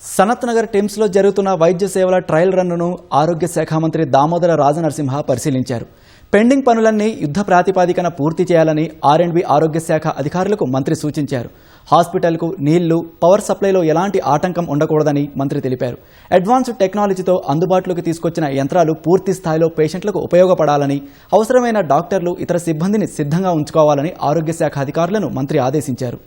Sanath Nagar TIMS లో జరుగుతున్న వైద్య సేవల ట్రయల్ రన్ను ఆరోగ్య శాఖ మంత్రి దామోదర రాజనరసింహ పరిశీలించారు. పెండింగ్ పనులన్నీ యుద్ధ ప్రాతిపదికన పూర్తి చేయాలని ఆర్ఎండ్బి ఆరోగ్య శాఖ అధికారులకు మంత్రి సూచించారు. హాస్పిటల్కు నీళ్లు, పవర్ సప్లైలో ఎలాంటి ఆటంకం ఉండకూడదని మంత్రి తెలిపారు. అడ్వాన్స్డ్ టెక్నాలజీతో అందుబాటులోకి తీసుకొచ్చిన యంత్రాలు పూర్తి స్థాయిలో పేషెంట్లకు ఉపయోగపడాలని, అవసరమైన డాక్టర్లు, ఇతర సిబ్బందిని సిద్ధంగా ఉంచుకోవాలని ఆరోగ్య శాఖ అధికారులను మంత్రి ఆదేశించారు.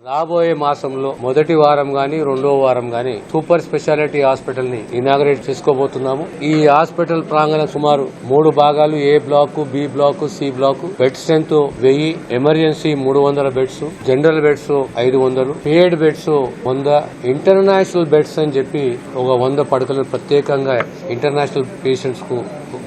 రాబోయే మాసంలో మొదటి వారం గాని రెండో వారం గాని సూపర్ స్పెషాలిటీ హాస్పిటల్ ని ఇనాగరేట్ చేసుకోబోతున్నాము. ఈ హాస్పిటల్ ప్రాంగణం సుమారు 3 భాగాలు, A block, B block, C block. Bed strength 1000, emergency 300 beds, general beds 500, paid beds 100, international beds అని చెప్పి ఒక 100 పడకలు ప్రత్యేకంగా ఇంటర్నేషనల్ పేషెంట్స్ కు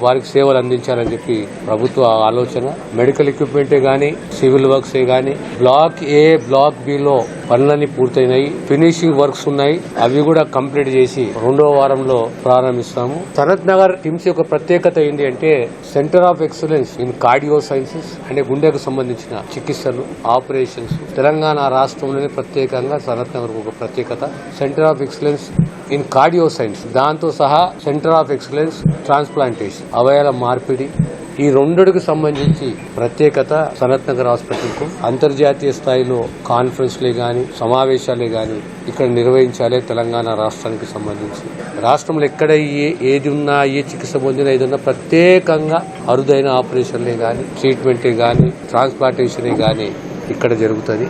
వారికి సేవలు అందించాలని చెప్పి ప్రభుత్వ ఆలోచన. మెడికల్ ఎక్విప్మెంటే గానీ, సివిల్ వర్క్స్ గానీ, బ్లాక్ ఏ, బ్లాక్ బి లో పనులన్నీ పూర్తయినాయి. ఫినిషింగ్ వర్క్స్ ఉన్నాయి, అవి కూడా కంప్లీట్ చేసి 2వ వారంలో ప్రారంభిస్తాము. సనత్ నగర్ టిమ్స్ యొక్క ప్రత్యేకత ఏంటి అంటే centre of excellence in cardio sciences, అంటే గుండెకు సంబంధించిన చికిత్సలు, ఆపరేషన్స్. తెలంగాణ రాష్ట్రంలోనే ప్రత్యేకంగా సనత్ నగర్ ఒక ప్రత్యేకత. Centre of excellence in cardio science, దాంతో సహా సెంటర్ ఆఫ్ ఎక్సలెన్స్ ట్రాన్స్ప్లాంటేషన్, అవయవ మార్పిడి. ఈ రెండుకి సంబంధించి ప్రత్యేకత సనత్ నగర్ హాస్పిటల్ కు. అంతర్జాతీయ స్థాయిలో కాన్ఫరెన్స్లే గాని, సమావేశాలే గాని ఇక్కడ నిర్వహించాలి. తెలంగాణ రాష్ట్రానికి సంబంధించి రాష్ట్రంలో ఎక్కడ ఏది ఉన్నా, ఏ చికిత్స పొందినా, ఏదన్నా ప్రత్యేకంగా అరుదైన ఆపరేషన్లే గాని, ట్రీట్మెంటే గాని, ట్రాన్స్ప్లాంటేషనే గాని ఇక్కడ జరుగుతుంది.